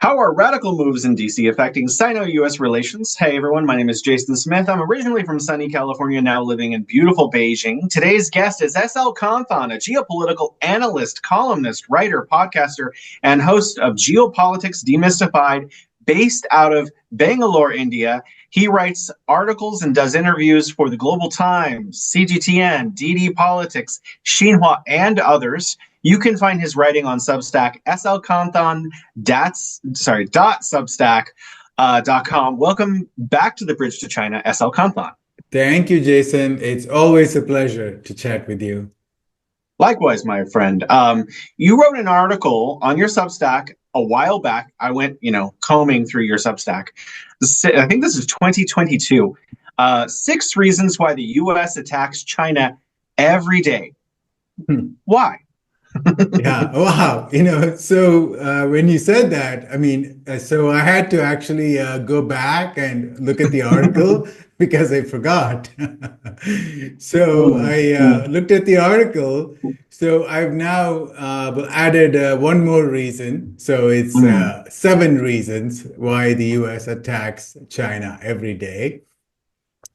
How are radical moves in DC affecting Sino-US relations? Hey everyone, my name is Jason Smith. I'm originally from sunny California, now living in beautiful Beijing. Today's guest is SL Kanthan, a geopolitical analyst, columnist, writer, podcaster, and host of Geopolitics Demystified, based out of Bangalore, India. He writes articles and does interviews for the Global Times, CGTN, DD Politics, Xinhua, and others. You can find his writing on Substack, slkanthan.substack.com. Welcome back to the Bridge to China, SL Kanthan. Thank you, Jason. It's always a pleasure to chat with you. Likewise, my friend. You wrote an article on your Substack a while back. I went, combing through your Substack. I think this is 2022. 6 reasons why the U.S. attacks China every day. Why? Yeah, wow. So when you said that, so I had to actually go back and look at the article because I forgot. So I looked at the article. So I've now added one more reason. So it's 7 reasons why the US attacks China every day.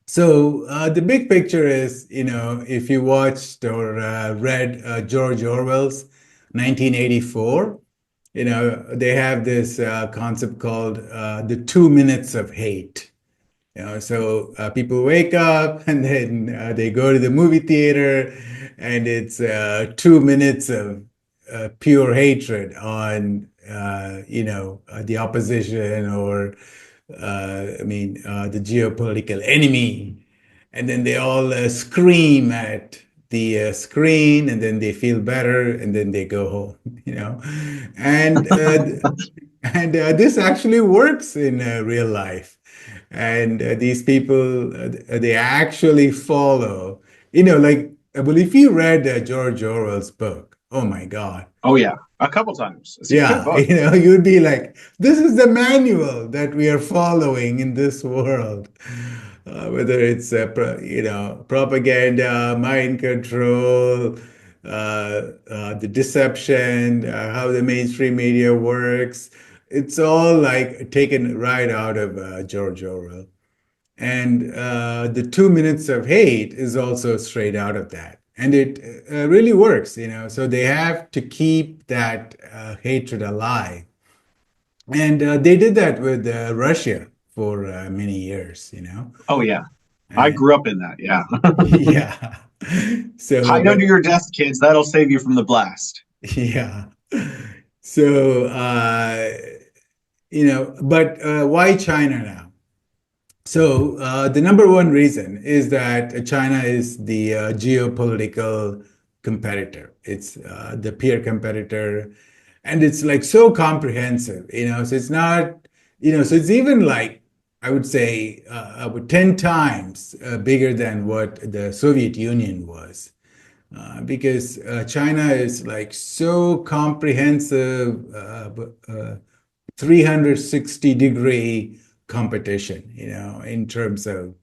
So the big picture is, if you watched or read George Orwell's 1984, they have this concept called the 2 minutes of hate. So people wake up and then they go to the movie theater, and it's 2 minutes of pure hatred on, the opposition or the geopolitical enemy. And then they all scream at the screen, and then they feel better, and then they go home, And this actually works in real life. And these people, they actually follow, well, if you read George Orwell's book, oh my God. Oh, yeah. A couple times. Yeah, you'd be like, this is the manual that we are following in this world. Whether it's, propaganda, mind control, the deception, how the mainstream media works. It's all like taken right out of George Orwell. And the 2 minutes of hate is also straight out of that. And it really works, So they have to keep that hatred alive. And they did that with Russia for many years, Oh, yeah. I grew up in that, yeah. Yeah. So, hide under your desk, kids. That'll save you from the blast. Yeah. So, but why China now? So the number one reason is that China is the geopolitical competitor. It's the peer competitor, and it's like so comprehensive, So it's not, so it's even like, I would say, 10 times bigger than what the Soviet Union was. Because China is like so comprehensive, 360-degree competition, in terms of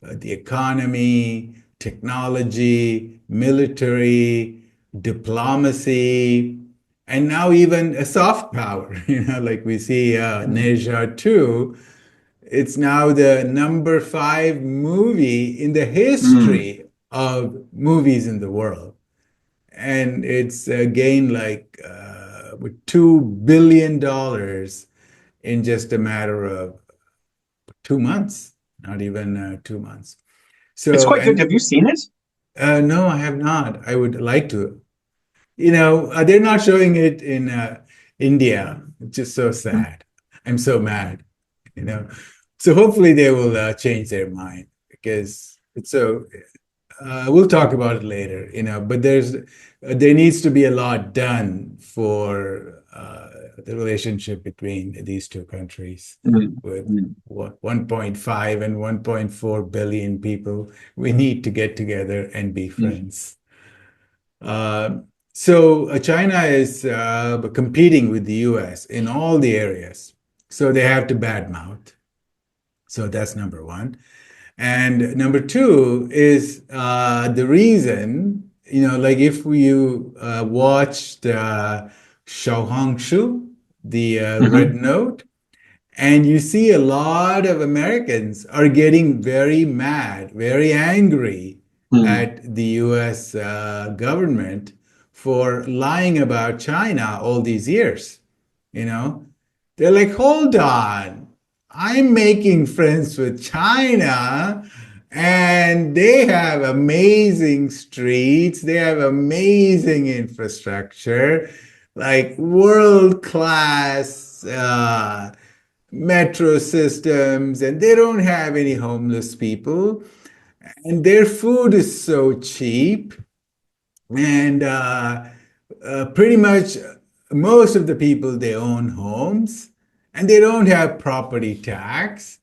the economy, technology, military, diplomacy, and now even a soft power, like we see Neja 2. It's now the number 5 movie in the history of movies in the world. And it's gained like $2 billion in just a matter of 2 months, not even 2 months. So it's quite good. Have you seen it? No, I have not. I would like to. They're not showing it in India. It's just so sad. I'm so mad. So hopefully they will change their mind, because it's so. We'll talk about it later. But there needs to be a lot done for the relationship between these two countries. With 1.5 and 1.4 billion people, we need to get together and be friends. So China is competing with the US in all the areas. So they have to badmouth. So that's number one. And number 2 is the reason, like if you watched Xiaohongshu, the red Hmm. note. And you see a lot of Americans are getting very mad, very angry Hmm. at the US government for lying about China all these years. You know, they're like, hold on, I'm making friends with China and they have amazing streets, they have amazing infrastructure, like world class metro systems, and they don't have any homeless people, and their food is so cheap, and pretty much most of the people they own homes, and they don't have property tax,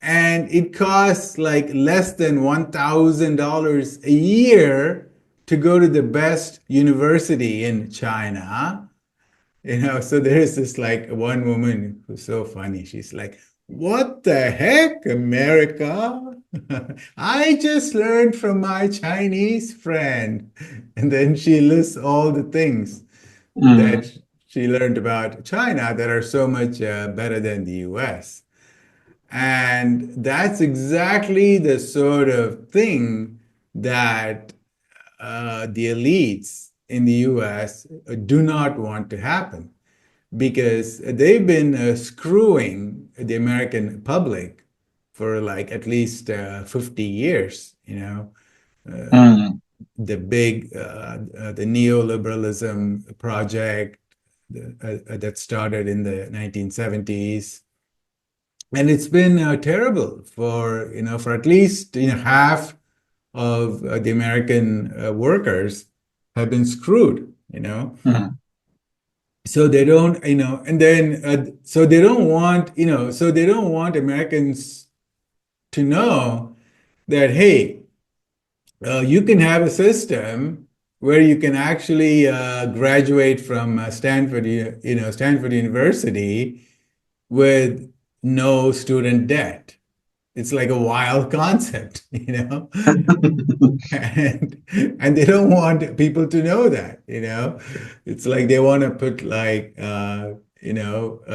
and it costs like less than $1,000 a year to go to the best university in China. So there's this like one woman who's so funny. She's like, "What the heck, America? I just learned from my Chinese friend." And then she lists all the things that Hmm. she learned about China that are so much better than the US. And that's exactly the sort of thing that the elites in the US do not want to happen, because they've been screwing the American public for like at least 50 years, uh, Hmm. the neoliberalism project that started in the 1970s. And it's been terrible for at least, half of the American workers have been screwed, Hmm. so they don't, and then so they don't want, so they don't want Americans to know that, hey, you can have a system where you can actually graduate from Stanford University with no student debt. It's like a wild concept, and they don't want people to know that. It's like they want to put like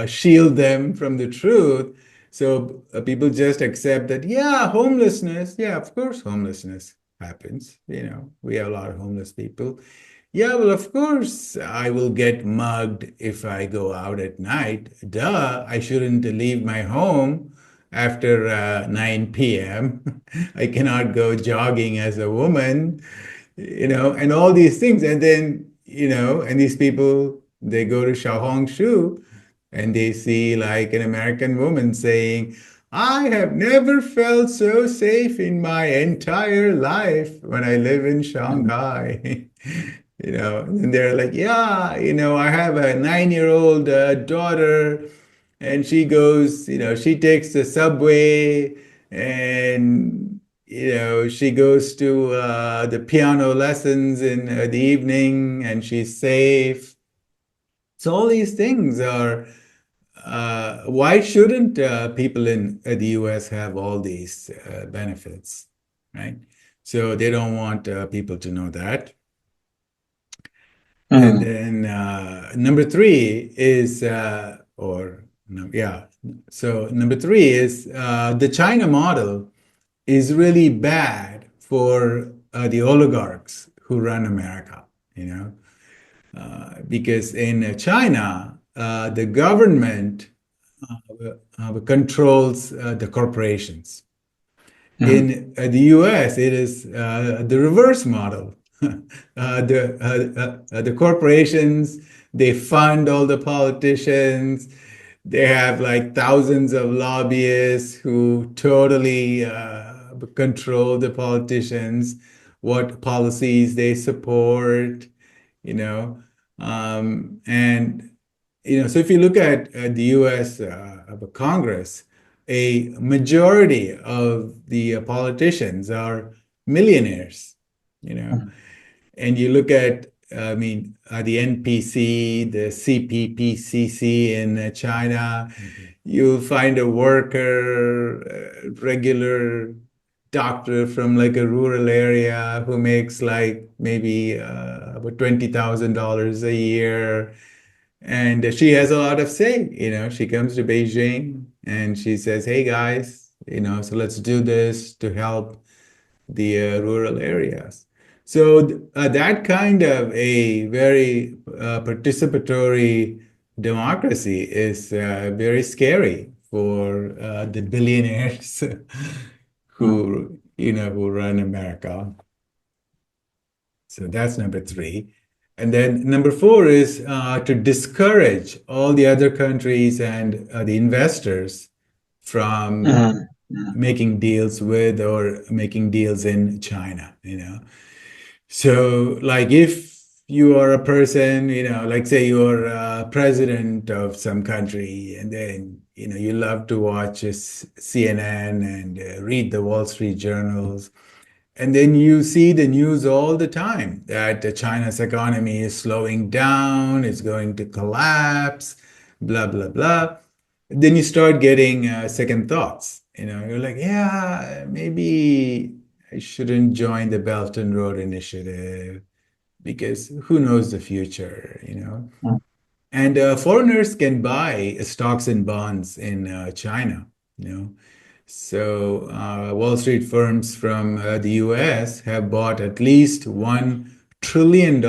shield them from the truth, so people just accept that, yeah, homelessness, yeah, of course homelessness happens. We have a lot of homeless people. Yeah, well, of course, I will get mugged if I go out at night. Duh, I shouldn't leave my home after 9 p.m. I cannot go jogging as a woman, and all these things. And then, and these people, they go to Xiaohongshu and they see like an American woman saying, I have never felt so safe in my entire life when I live in Shanghai. And they're like, yeah, I have a 9-year-old daughter, and she goes, she takes the subway, and, she goes to the piano lessons in the evening, and she's safe. So all these things are, why shouldn't people in the US have all these benefits, right? So they don't want people to know that. And Hmm. then number three is, or no, yeah. So number three is the China model is really bad for the oligarchs who run America, because in China, the government controls the corporations. Hmm. In the US, it is the reverse model. The corporations, they fund all the politicians. They have like thousands of lobbyists who totally control the politicians, what policies they support, you know. And so if you look at the U.S. Congress, a majority of the politicians are millionaires, you know. Hmm. And you look at, I mean, the NPC, the CPPCC in China, you'll find a worker, regular doctor from like a rural area who makes like maybe about $20,000 a year. And she has a lot of say. She comes to Beijing and she says, "Hey guys, so let's do this to help the rural areas." So that kind of a very participatory democracy is very scary for the billionaires who run America. So that's number three. And then number four is to discourage all the other countries and the investors from Mhm. making deals with or making deals in China. So, like, if you are a person, like say you're a president of some country, and then, you love to watch CNN and read the Wall Street journals, and then you see the news all the time that China's economy is slowing down, it's going to collapse, blah, blah, blah. Then you start getting second thoughts. You're like, yeah, maybe I shouldn't join the Belt and Road Initiative because who knows the future. And foreigners can buy stocks and bonds in China, you know. So Wall Street firms from the US have bought at least $1 trillion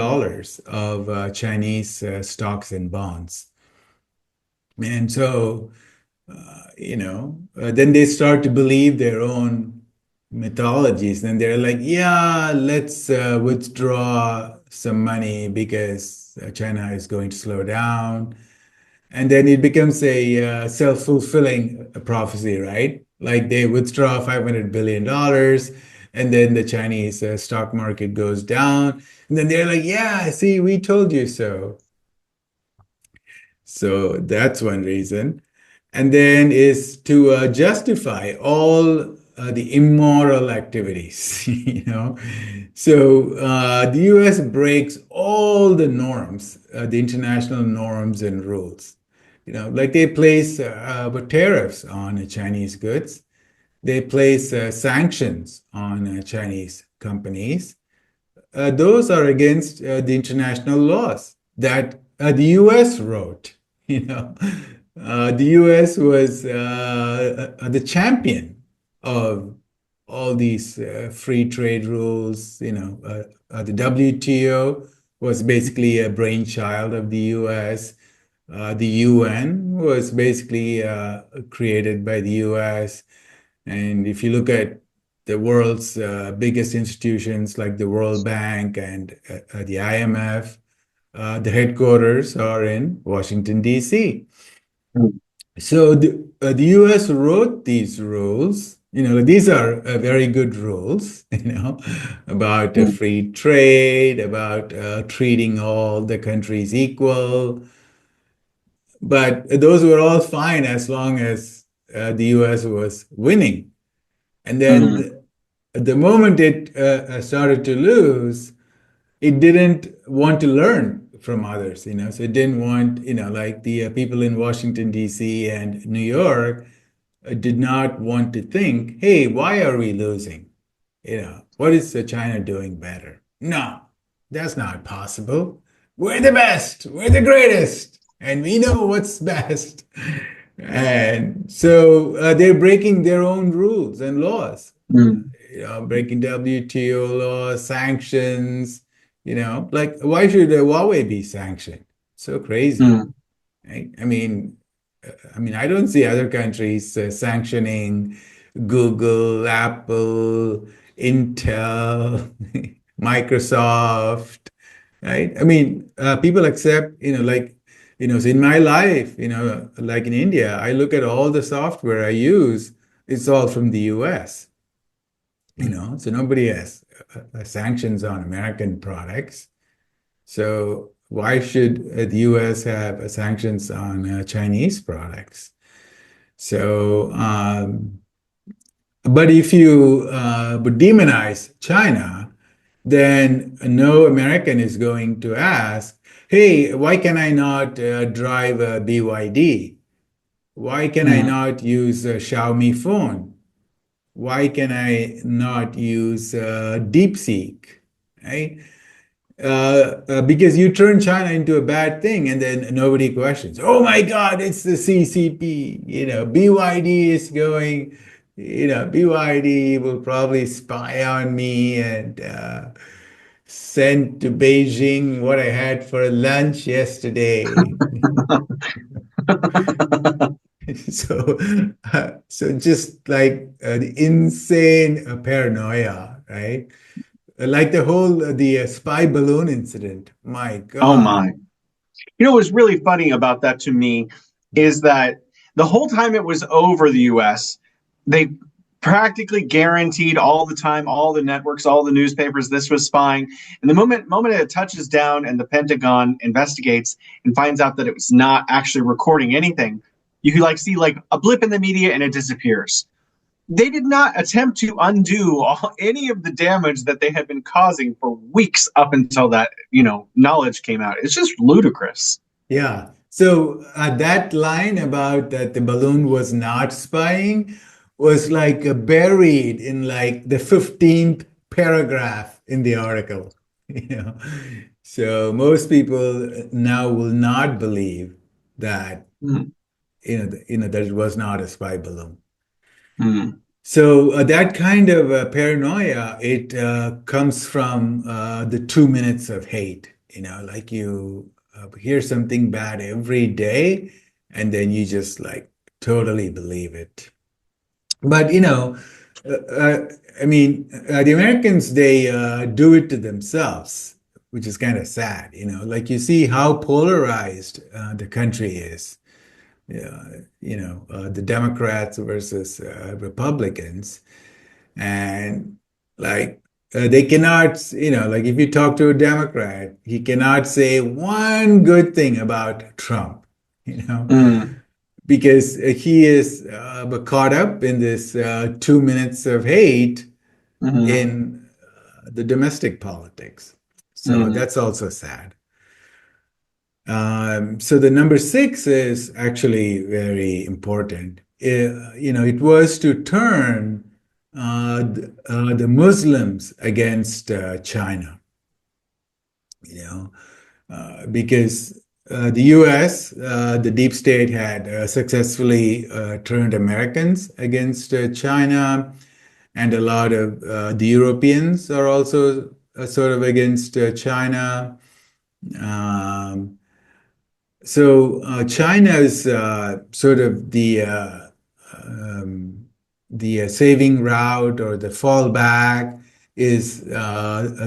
of Chinese stocks and bonds. And so, then they start to believe their own mythologies. And they're like, yeah, let's withdraw some money because China is going to slow down. And then it becomes a self-fulfilling prophecy, right? Like they withdraw $500 billion, and then the Chinese stock market goes down. And then they're like, yeah, see, we told you so. So that's one reason. And then is to justify all the immoral activities, So the US breaks all the norms, the international norms and rules. Like they place tariffs on Chinese goods. They place sanctions on Chinese companies. Those are against the international laws that the US wrote. You know, the US was the champion of all these free trade rules. The WTO was basically a brainchild of the US. The UN was basically created by the US. And if you look at the world's biggest institutions like the World Bank and the IMF, the headquarters are in Washington, D.C. Mhm. So the US wrote these rules. These are very good rules, about Mhm. free trade, about treating all the countries equal. But those were all fine as long as the US was winning. And then Mhm. the moment it started to lose, it didn't want to learn from others, So it didn't want, like the people in Washington, D.C. and New York did not want to think, hey, why are we losing? What is China doing better? No, that's not possible. We're the best, we're the greatest, and we know what's best. And so they're breaking their own rules and laws, Mhm. breaking WTO laws, sanctions, like why should Huawei be sanctioned? So crazy, Mhm. right? I don't see other countries sanctioning Google, Apple, Intel, Microsoft, right? People accept, so in my life, like in India, I look at all the software I use, it's all from the US, so nobody has sanctions on American products. So why should the US have sanctions on Chinese products? So, but if you demonize China, then no American is going to ask, hey, why can I not drive a BYD? Why can I Mhm. not use a Xiaomi phone? Why can I not use DeepSeek? Right? because you turn China into a bad thing, and then nobody questions. Oh my God, it's the CCP. BYD is going. BYD will probably spy on me and send to Beijing what I had for lunch yesterday. So, so just like the insane paranoia, right? Like the whole the spy balloon incident. My Oh God. my. What's really funny about that to me is that the whole time it was over the US, they practically guaranteed all the time, all the networks, all the newspapers, this was spying. And the moment it touches down and the Pentagon investigates and finds out that it was not actually recording anything, you could like see like a blip in the media and it disappears. They did not attempt to undo any of the damage that they had been causing for weeks up until that, knowledge came out. It's just ludicrous. Yeah. So that line about that the balloon was not spying was like buried in like the 15th paragraph in the article, you know. So most people now will not believe that, Mm, that it was not a spy balloon. mm, So that kind of paranoia, it comes from the 2 minutes of hate. Like you hear something bad every day, and then you just like totally believe it. But I mean, the Americans they do it to themselves, which is kind of sad. Like you see how polarized the country is. Yeah, the Democrats versus Republicans. And like they cannot, like if you talk to a Democrat, he cannot say one good thing about Trump, you know, mm, because he is caught up in this 2 minutes of hate mm, in the domestic politics. So mm. that's also sad. So the number six is actually very important. It was to turn the Muslims against China, because the US, the deep state had successfully turned Americans against China, and a lot of the Europeans are also sort of against China. Um, So China is sort of the saving route or the fallback is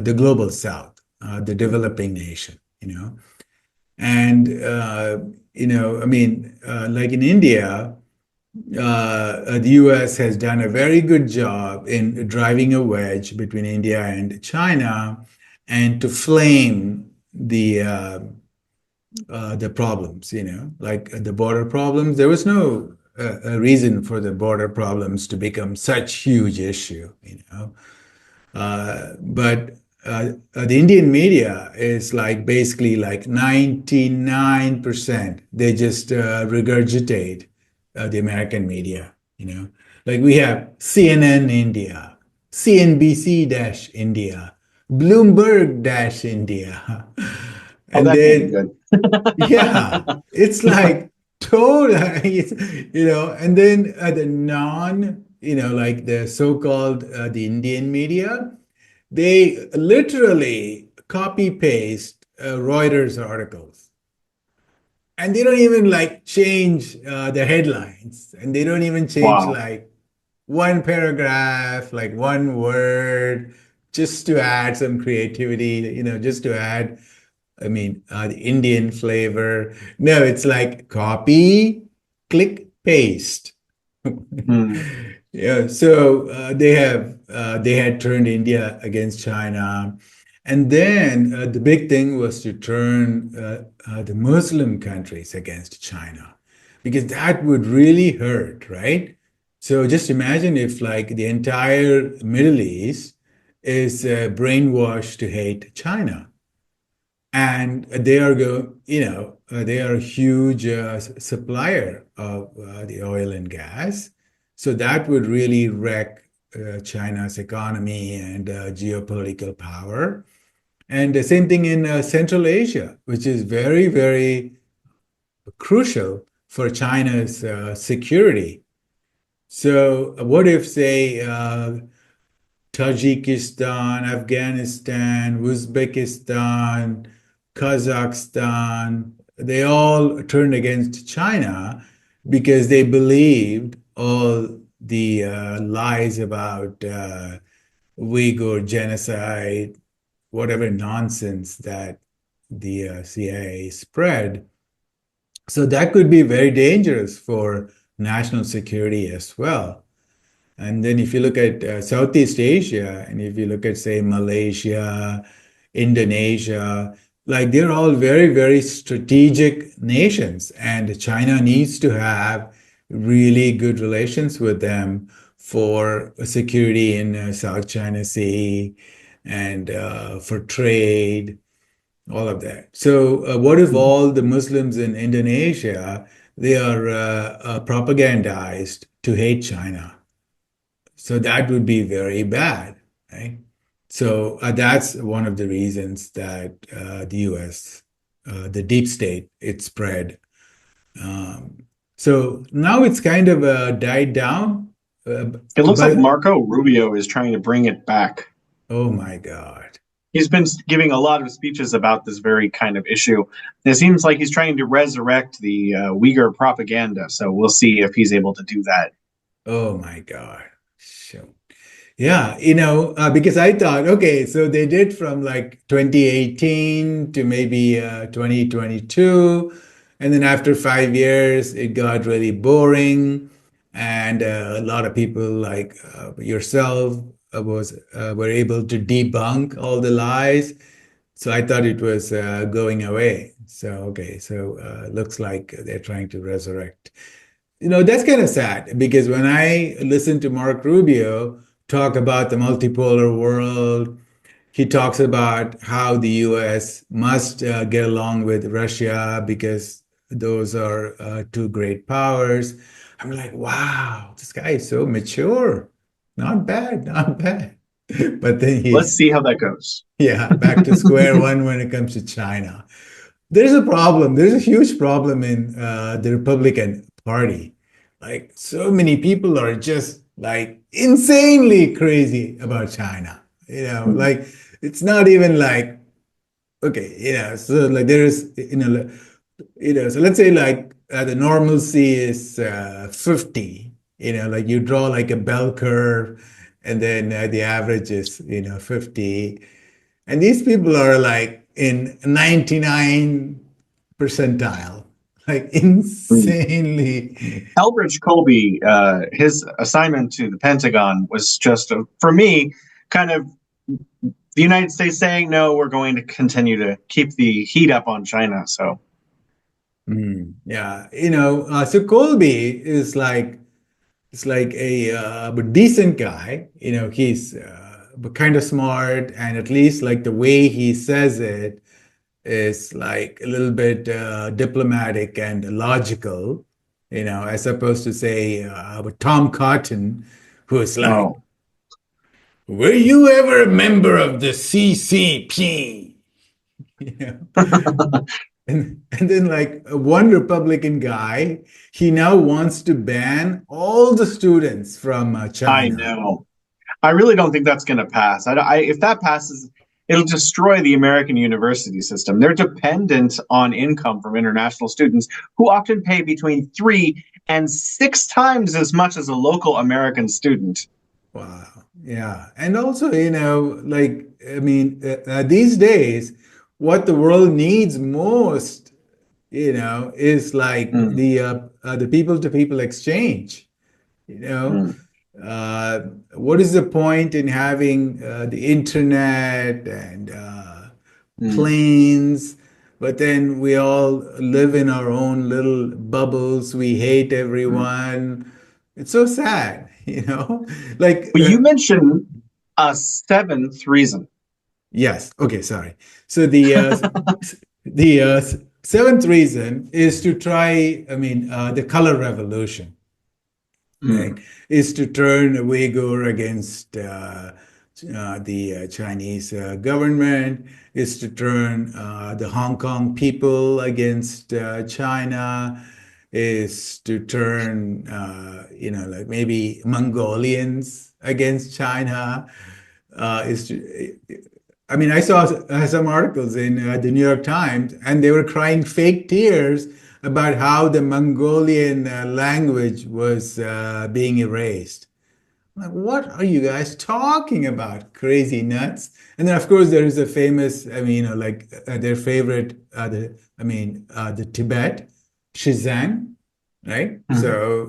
the global south, the developing nation, and I mean, like in India, the U.S. has done a very good job in driving a wedge between India and China, and to flame the problems, like the border problems. There was no a reason for the border problems to become such huge issue, but the Indian media is like basically like 99%. They just regurgitate the American media, Like we have CNN India, CNBC-India, Bloomberg-India. Oh, And that can't be then good. yeah, it's like totally, and then the like the so-called the Indian media, they literally copy paste Reuters articles. And they don't even like change the headlines, and they don't even change Wow. like one paragraph, like one word, just to add some creativity, just to add the Indian flavor. No, it's like copy, click, paste. Mm, Yeah, so they had turned India against China, and then the big thing was to turn the Muslim countries against China, because that would really hurt, right? So just imagine if like the entire Middle East is brainwashed to hate China, and they are they are a huge supplier of the oil and gas, so that would really wreck China's economy and geopolitical power. And the same thing in Central Asia, which is very, very crucial for China's security. So, what if, say, Tajikistan, Afghanistan, Uzbekistan, Kazakhstan, they all turned against China because they believed all the lies about Uyghur genocide, whatever nonsense that the CIA spread. So that could be very dangerous for national security as well. And then if you look at Southeast Asia, and if you look at, say, Malaysia, Indonesia, like they're all very, very strategic nations, and China needs to have really good relations with them for security in South China Sea and for trade, all of that. So, what if Mhm. all the Muslims in Indonesia they are propagandized to hate China? So that would be very bad, right? So that's one of the reasons that the U.S., the deep state, it spread. Um, so now it's kind of died down. It looks like But Marco Rubio is trying to bring it back. oh my God. He's been giving a lot of speeches about this very kind of issue. It seems like he's trying to resurrect the Uyghur propaganda. So we'll see if he's able to do that. Oh my God. So, yeah, because I thought, okay, so they did from like 2018 to maybe 2022. And then after 5 years, it got really boring. And a lot of people like yourself were able to debunk all the lies. So I thought it was going away. So, okay, so looks like they're trying to resurrect. That's kind of sad because when I listen to Mark Rubio talk about the multipolar world, he talks about how the US must get along with Russia because those are two great powers. I'm like, wow, this guy is so mature. Not bad, not bad. But then Let's he's, see how that goes. yeah, back to square one when it comes to China. There's a problem. There's a huge problem in the Republican Party. Like, so many people are just like insanely crazy about China. Like it's not even like okay, so like there is, so let's say like the normalcy is 50. Like you draw like a bell curve, and then the average is 50, and these people are like in 99 percentile, like insanely. Elbridge Colby, his assignment to the Pentagon was just, for me, kind of the United States saying, no, we're going to continue to keep the heat up on China. So, Yeah, so Colby is like it's like a decent guy. He's kind of smart, and at least like the way he says it is like a little bit diplomatic and logical, as opposed to say with Tom Cotton, who's like, oh, "Were you ever a member of the CCP?" You know, and then like one Republican guy, he now wants to ban all the students from I China. know. I really don't think that's going to pass. If that passes, it'll destroy the American university system. They're dependent on income from international students who often pay between 3 and 6 times as much as a local American student. Wow. Yeah. And also, like, I mean, these days, what the world needs most, is like Mm, the people to people exchange. You know, mm, what is the point in having the internet and mm, planes? But then we all live in our own little bubbles. We hate mm. everyone. It's so sad, Like, But you mentioned a seventh reason. yes. Okay, sorry. So the seventh reason is to try, I mean, the color revolution, right? Mm, Is to turn Uyghur against the Chinese government, is to turn the Hong Kong people against China, is to turn, like maybe Mongolians against China, is to, I mean, I saw some articles in the New York Times, and they were crying fake tears about how the Mongolian language was being erased. Like, what are you guys talking about? Crazy nuts. And then, of course, there is a famous, I mean, like their favorite, the Tibet, Shizang, right? Mhm. So,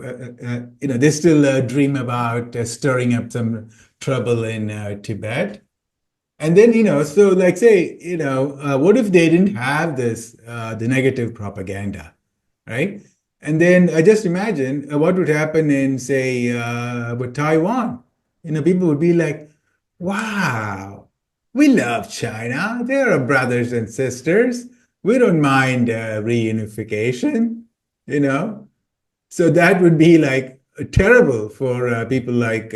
they still dream about stirring up some trouble in Tibet. And then, so like say, what if they didn't have this, the negative propaganda, right? And then I just imagine what would happen in, say, with Taiwan. People would be like, wow, we love China. They're our brothers and sisters. We don't mind reunification, you know? So that would be like terrible for people like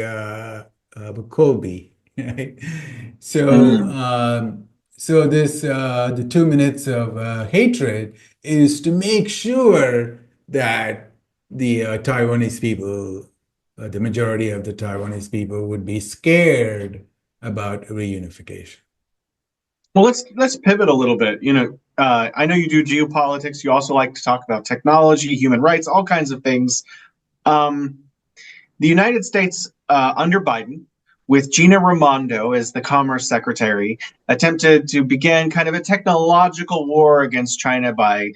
Colby, right? So, Mm. so this the 2 minutes of hatred is to make sure that the Taiwanese people, the majority of the Taiwanese people, would be scared about reunification. Well, let's pivot a little bit. I know you do geopolitics. You also like to talk about technology, human rights, all kinds of things. Um, the United States, under Biden, with Gina Raimondo as the Commerce Secretary, attempted to begin kind of a technological war against China by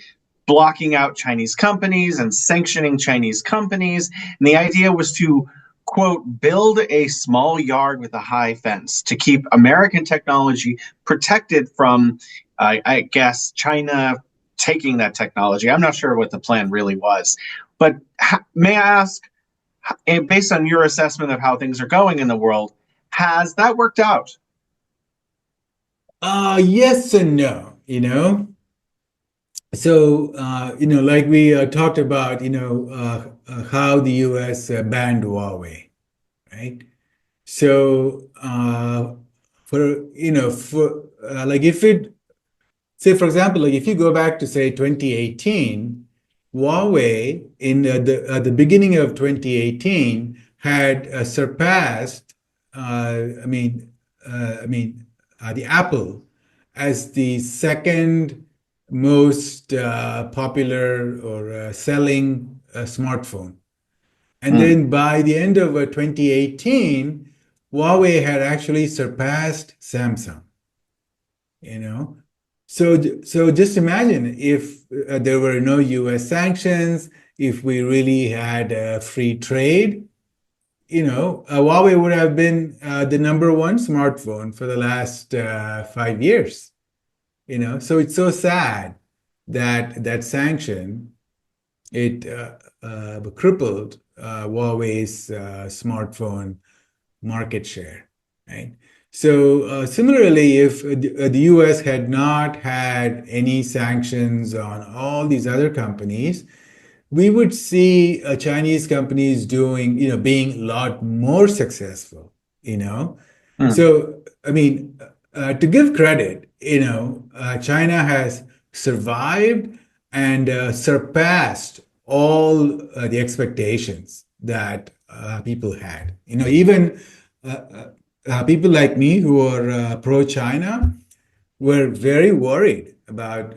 blocking out Chinese companies and sanctioning Chinese companies. And the idea was to, quote, build a small yard with a high fence to keep American technology protected from, I guess, China taking that technology. I'm not sure what the plan really was. But may I ask, based on your assessment of how things are going in the world, has that worked out? Yes and no, So, like we talked about, how the US banned Huawei, right? So, like if it, say, for example, like if you go back to say 2018, Huawei in the beginning of 2018 had surpassed, the Apple as the second most popular or selling smartphone. And Mm, then by the end of 2018, Huawei had actually surpassed Samsung, you know. So just imagine if there were no US sanctions, if we really had free trade, Huawei would have been the number one smartphone for the last 5 years. So it's so sad that that sanction it crippled Huawei's smartphone market share, right? So similarly, if the US had not had any sanctions on all these other companies, we would see Chinese companies doing, being a lot more successful, you know. mm, So, I mean, to give credit, China has survived and surpassed all the expectations that people had. Even people like me who are pro-China, were very worried about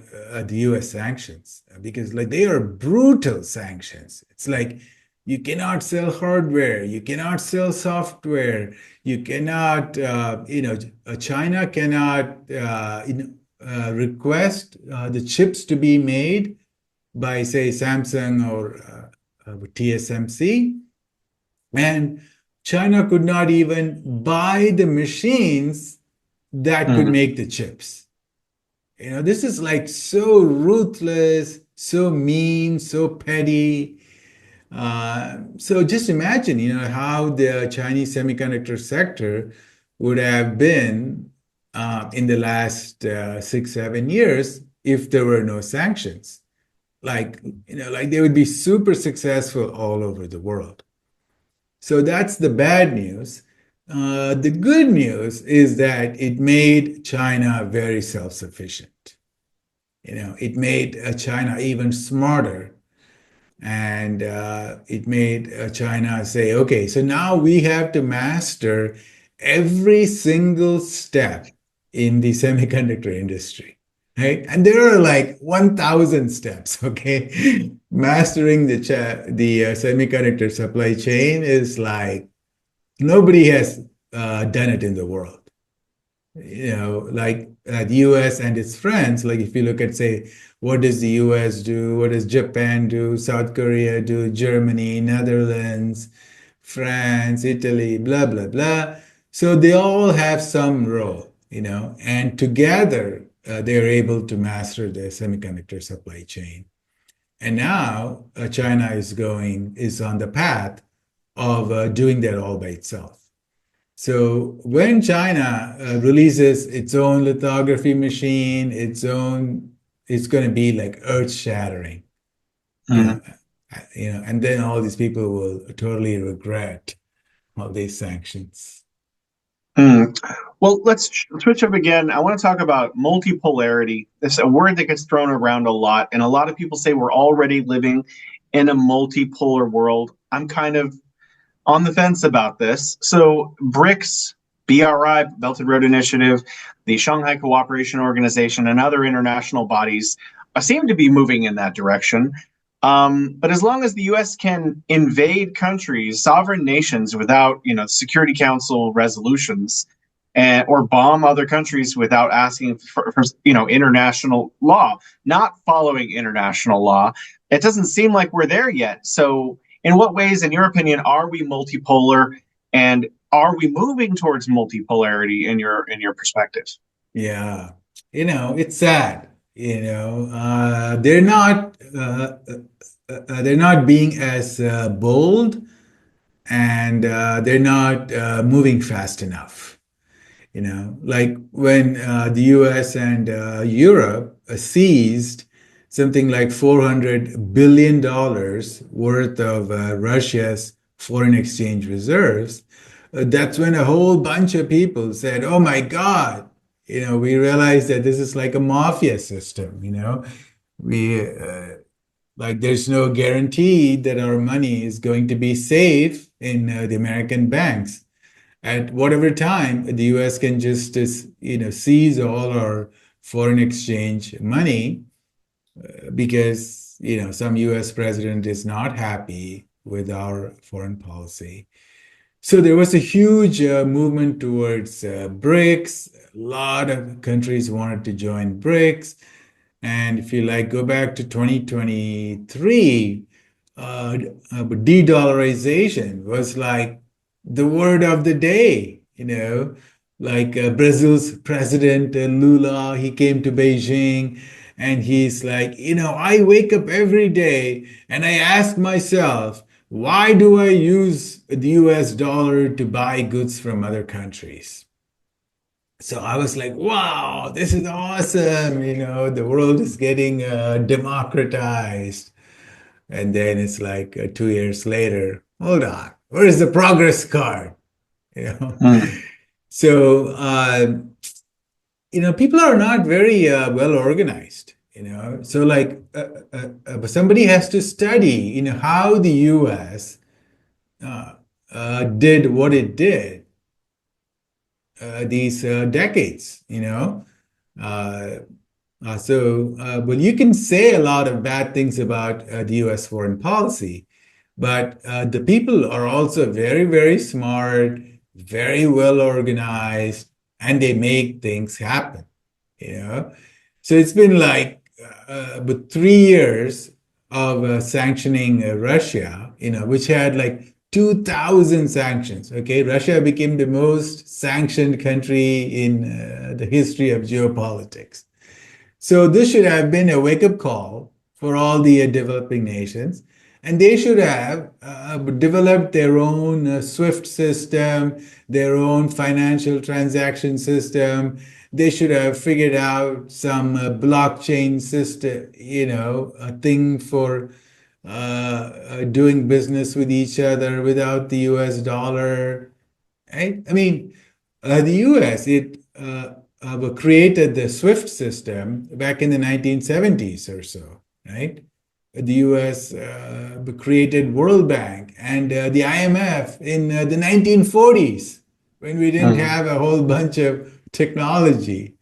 the US sanctions because like they are brutal sanctions. It's like you cannot sell hardware, you cannot sell software, you cannot, China cannot request the chips to be made by, say, Samsung or TSMC. And China could not even buy the machines that could mm. make the chips. This is like so ruthless, so mean, so petty. So just imagine, how the Chinese semiconductor sector would have been in the last 6, 7 years if there were no sanctions. Like, like they would be super successful all over the world. So that's the bad news. the good news is that it made China very self-sufficient. It made China even smarter, and it made China say, okay, so now we have to master every single step in the semiconductor industry, right? And there are like 1,000 steps, okay? Mastering the semiconductor supply chain is like nobody has done it in the world. Like the US and its friends, like if you look at, say, what does the US do? What does Japan do? South Korea do? Germany, Netherlands, France, Italy, blah, blah, blah. So they all have some role, and together they're able to master the semiconductor supply chain. And now China is on the path of doing that all by itself. So when China releases its own lithography machine, it's going to be like earth-shattering, you know, Mm. and then all these people will totally regret all these sanctions. Mm. Well, let's switch up again. I want to talk about multipolarity. It's a word that gets thrown around a lot, and a lot of people say we're already living in a multipolar world. I'm kind of on the fence about this. So, BRICS, BRI, Belt and Road Initiative, the Shanghai Cooperation Organization, and other international bodies seem to be moving in that direction. But as long as the U.S. can invade countries, sovereign nations, without Security Council resolutions, or bomb other countries without asking for international law, not following international law, it doesn't seem like we're there yet. So, in what ways, in your opinion, are we multipolar, and are we moving towards multipolarity in your perspective? Yeah, it's sad. They're not being as bold, and they're not moving fast enough. Like when the US and Europe seized something like $400 billion worth of Russia's foreign exchange reserves, that's when a whole bunch of people said, oh my God, we realized that this is like a mafia system, we like there's no guarantee that our money is going to be safe in the American banks. At whatever time, the US can just seize all our foreign exchange money because some US president is not happy with our foreign policy. So there was a huge movement towards BRICS. A lot of countries wanted to join BRICS. And if you like go back to 2023, de-dollarization was like the word of the day, like Brazil's president Lula, he came to Beijing and he's like, I wake up every day and I ask myself, why do I use the US dollar to buy goods from other countries? So I was like, wow, this is awesome. The world is getting democratized. And then it's like 2 years later, hold on, where is the progress card? You know? Mm. So, people are not very well organized, So like but somebody has to study, how the US did what it did these decades, Uh, well, you can say a lot of bad things about the US foreign policy, but the people are also very, very smart, very well organized, and they make things happen, you know? So it's been like but 3 years of sanctioning Russia, which had like 2,000 sanctions. Okay, Russia became the most sanctioned country in the history of geopolitics. So this should have been a wake-up call for all the developing nations, and they should have developed their own SWIFT system, their own financial transaction system. They should have figured out some blockchain system, a thing for doing business with each other without the US dollar. right? I mean, the US, it created the SWIFT system back in the 1970s or so, right? The US created World Bank and the IMF in the 1940s when we didn't Mm, have a whole bunch of technology.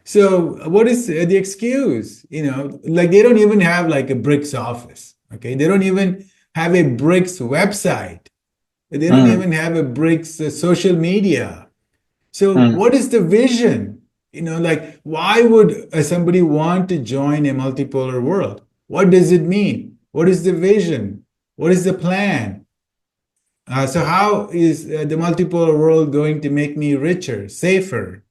So what is the excuse? Like they don't even have like a BRICS office, okay? They don't even have a BRICS website. They don't mm, even have a BRICS social media. So, mm, what is the vision? Like, why would somebody want to join a multipolar world? What does it mean? What is the vision? What is the plan? So, how is the multipolar world going to make me richer, safer?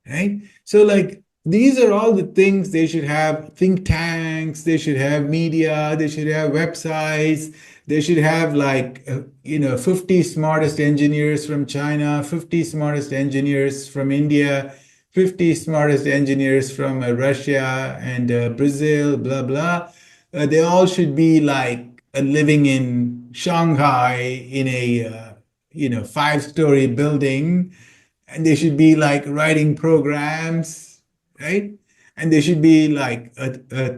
Right? So, like, these are all the things they should have think tanks, they should have media, they should have websites, they should have, like, 50 smartest engineers from China, 50 smartest engineers from India, 50 smartest engineers from Russia and Brazil, blah, blah. They all should be like living in Shanghai in a, five-story building, and they should be like writing programs, right? And they should be like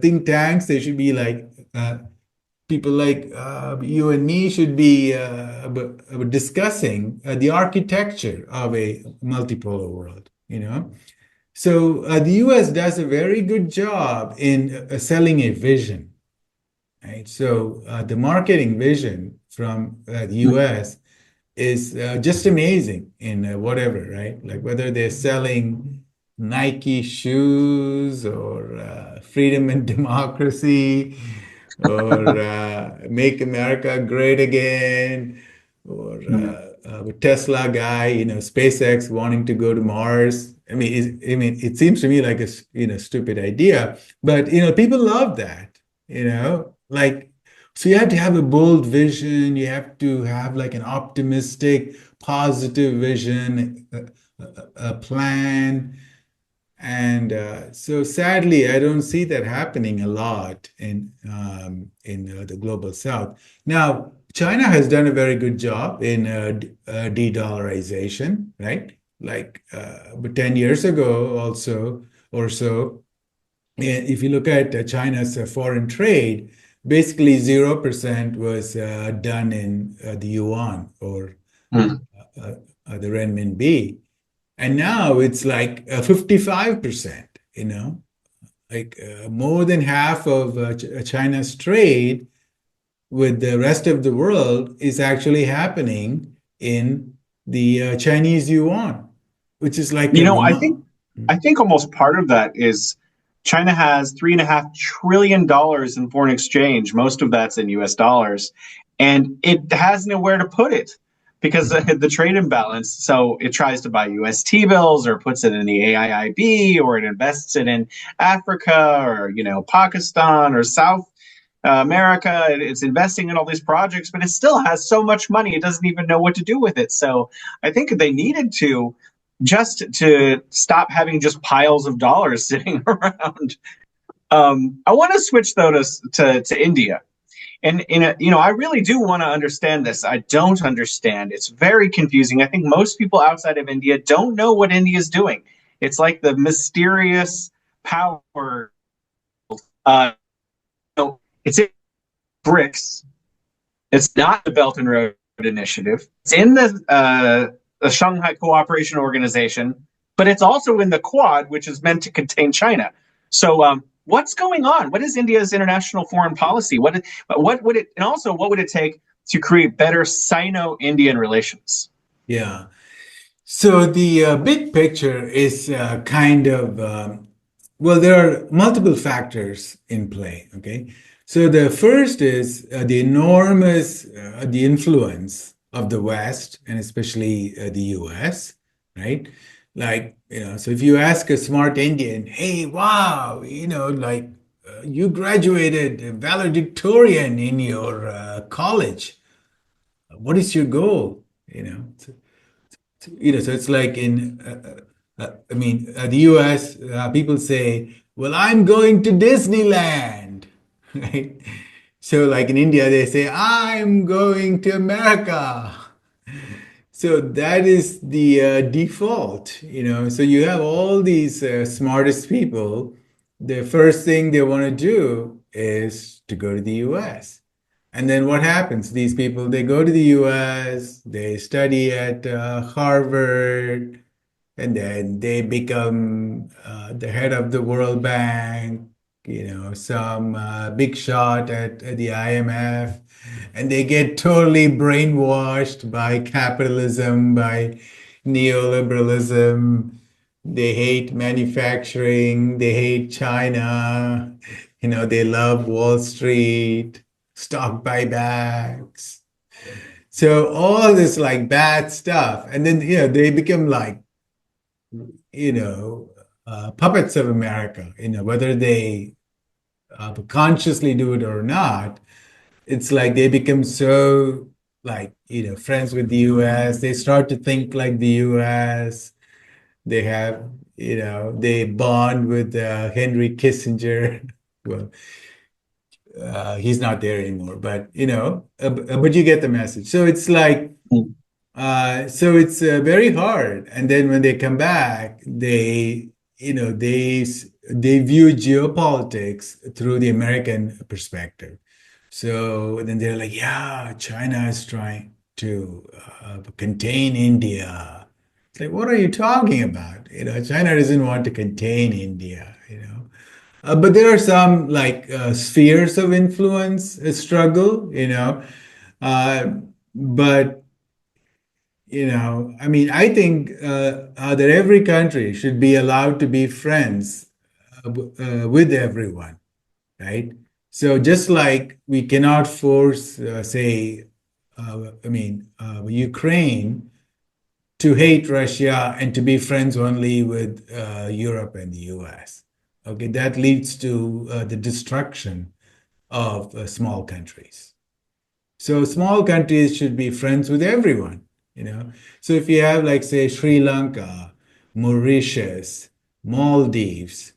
think tanks. They should be like people like you and me should be discussing the architecture of a multipolar world. So the U.S. does a very good job in selling a vision, right? So the marketing vision from the mm. U.S. is just amazing in whatever, right? Like whether they're selling Nike shoes or freedom and democracy or make America great again or Mm. Tesla guy, SpaceX wanting to go to Mars. I mean, it seems to me like a stupid idea, but people love that. Like so you have to have a bold vision. You have to have like an optimistic, positive vision, a plan. And so sadly, I don't see that happening a lot in the global South. Now, China has done a very good job in de-dollarization, right? Like, but 10 years ago also or so, if you look at China's foreign trade, basically 0% was done in the yuan or Mm. uh, the renminbi. And now it's like 55%, like more than half of China's trade with the rest of the world is actually happening in the Chinese yuan, which is like You a know, I think almost part of that is China has $3.5 trillion in foreign exchange. Most of that's in US dollars, and it has nowhere to put it because of the trade imbalance. So it tries to buy US T bills or puts it in the AIIB or it invests it in Africa or Pakistan or South America. It's investing in all these projects, but it still has so much money it doesn't even know what to do with it. So I think they needed to just to stop having just piles of dollars sitting around. I want to switch though to India. And I really do want to understand this. I don't understand. It's very confusing. I think most people outside of India don't know what India is doing. It's like the mysterious power. Uh, it's in BRICS. It's not the Belt and Road Initiative. It's in the Shanghai Cooperation Organization, but it's also in the Quad, which is meant to contain China. So, what's going on? What is India's international foreign policy? What would it, and also what would it take to create better Sino-Indian relations? yeah. So the big picture is kind of well, there are multiple factors in play. Okay, so the first is the enormous the influence of the West and especially the U.S. Right? Like so if you ask a smart Indian, hey, wow, like you graduated valedictorian in your college. What is your goal? So it's like in, I mean, the US, people say, well, I'm going to Disneyland, right? So, like in India, they say, I'm going to America. So that is the default, So you have all these smartest people. The first thing they want to do is to go to the US. And then what happens? These people, they go to the US, they study at Harvard, and then they become the head of the World Bank, some big shot at the IMF, and they get totally brainwashed by capitalism, by neoliberalism. They hate manufacturing, they hate China, they love Wall Street, stock buybacks. So all this like bad stuff. And then, they become like you know, puppets of America, whether they consciously do it or not. It's like they become so like, friends with the US. They start to think like the US. They have, they bond with Henry Kissinger. Well, he's not there anymore, but, but you get the message. So it's like, so it's very hard. And then when they come back, they view geopolitics through the American perspective. So then they're like, yeah, China is trying to contain India. It's like, what are you talking about? China doesn't want to contain India. But there are some like spheres of influence struggle. Uh, but I mean, I think that every country should be allowed to be friends with everyone, right? So just like we cannot force, say, Ukraine to hate Russia and to be friends only with Europe and the US. Okay, that leads to the destruction of small countries. So small countries should be friends with everyone. So if you have like say Sri Lanka, Mauritius, Maldives,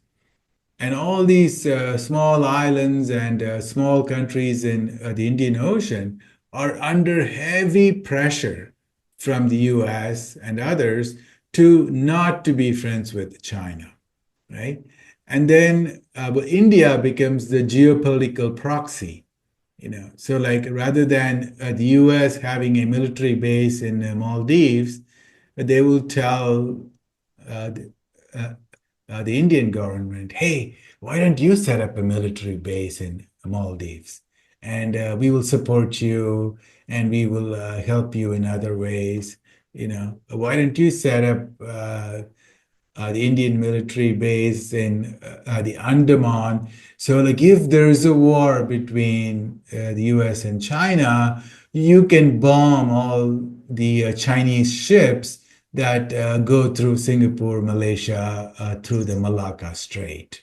and all these small islands and small countries in the Indian Ocean are under heavy pressure from the US and others to not to be friends with China, right? And then India becomes the geopolitical proxy. So like rather than the US having a military base in Maldives, they will tell the, the Indian government, hey, why don't you set up a military base in Maldives? And we will support you and we will help you in other ways. Why don't you set up the Indian military base in the Andaman? So, like, if there's a war between the US and China, you can bomb all the Chinese ships that go through Singapore, Malaysia, through the Malacca Strait,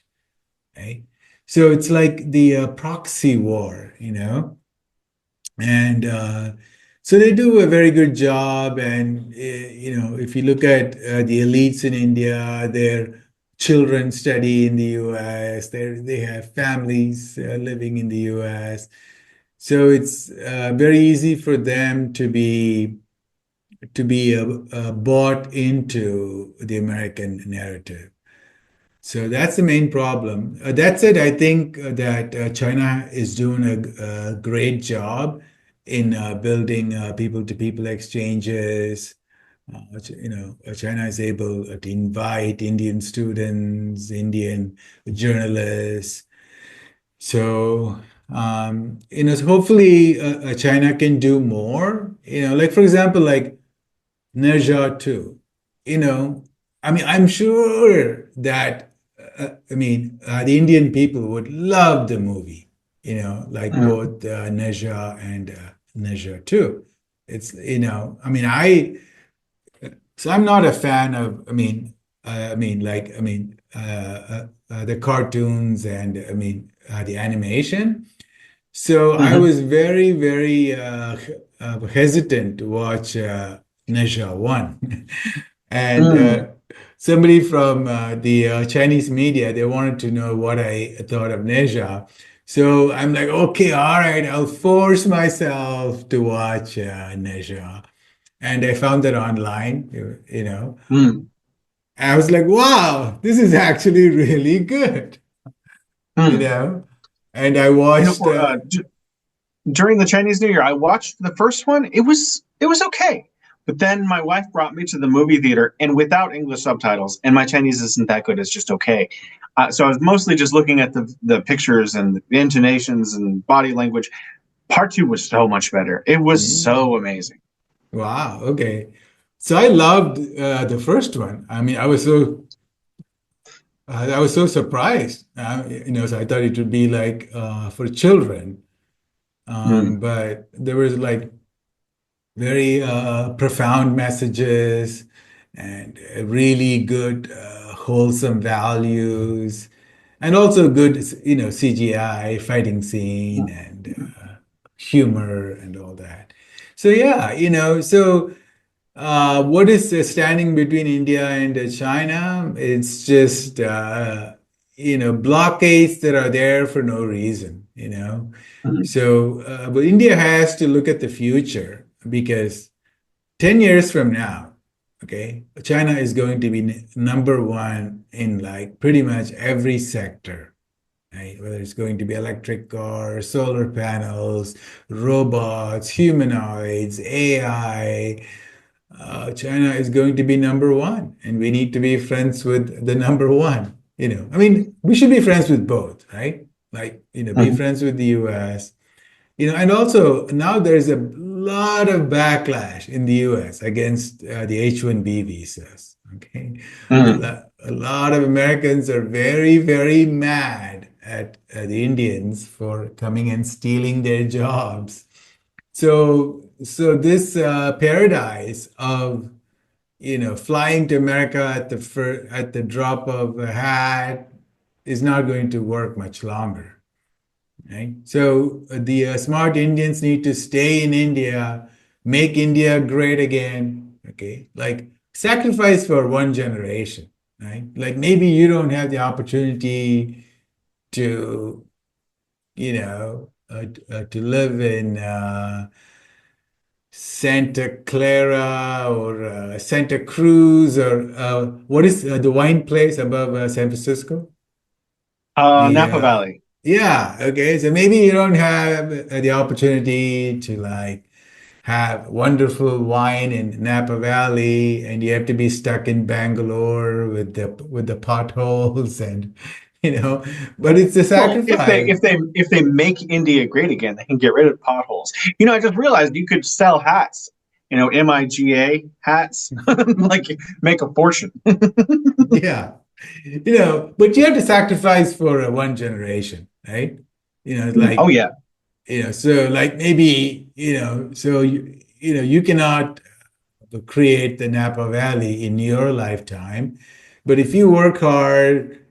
right? So it's like the proxy war. And so they do a very good job. And, if you look at the elites in India, their children study in the US, they have families living in the US. So it's very easy for them to be bought into the American narrative. So that's the main problem. That said, I think that China is doing a great job in building people-to-people exchanges. China is able to invite Indian students, Indian journalists. So, hopefully China can do more. Like for example, like Nerja too. You know, I'm sure that the Indian people would love the movie. Like Mm. both Nerja and Nerja too. It's I so I'm not a fan of. The cartoons and the animation. So I Mhm. was very, very hesitant to watch Nezha 1. And Mm. somebody from the Chinese media, they wanted to know what I thought of Nezha. So I'm like, okay, all right, I'll force myself to watch Nezha. and I found that online, you know. Mm, I was like, wow, this is actually really good, you mm. know. And I You know, watched, during the Chinese New Year, I watched the first one. It was okay, but then my wife brought me to the movie theater, and without English subtitles, and my Chinese isn't that good. It's just okay. So I was mostly just looking at the pictures and the intonations and body language. Part two was so much better. It was so mm, amazing. wow, okay. So I loved the first one. I mean, I was so surprised. You know, so I thought it would be like for children, Mm, but there was like very profound messages and really good, wholesome values, and also good, you know, CGI fighting scene and humor and all that. So yeah, you know, so what is standing between India and China? It's just you know, blockades that are there for no reason, you know. mm, So, but India has to look at the future because 10 years from now, okay, China is going to be number one in like pretty much every sector, right? Whether it's going to be electric cars, solar panels, robots, humanoids, AI. China is going to be number one, and we need to be friends with the number one. You know, I mean, we should be friends with both, right? Like, you know, be mm, friends with the US, you know, and also now there's a lot of backlash in the US against the H-1B visas. Okay. mm. A lot of Americans are very, very mad at the Indians for coming and stealing their jobs. So this paradise of, you know, flying to America at at the drop of a hat is not going to work much longer. Right? So the smart Indians need to stay in India, make India great again. Okay, like sacrifice for one generation, right? Like maybe you don't have the opportunity to, you know, to live in Santa Clara or Santa Cruz or what is the wine place above San Francisco? The Napa Valley. yeah, okay. So maybe you don't have the opportunity to like have wonderful wine in Napa Valley, and you have to be stuck in Bangalore with the potholes and you know, but it's a Well, if they sacrifice. if they if they make India great again, they can get rid of potholes. You know, I just realized you could sell hats. You know, MIGA hats, like make a fortune. Yeah, you know, but you have to sacrifice for one generation, right? You know, Oh like yeah. you know, so like maybe you know, so you know, you cannot create the Napa Valley in your lifetime. But if you work hard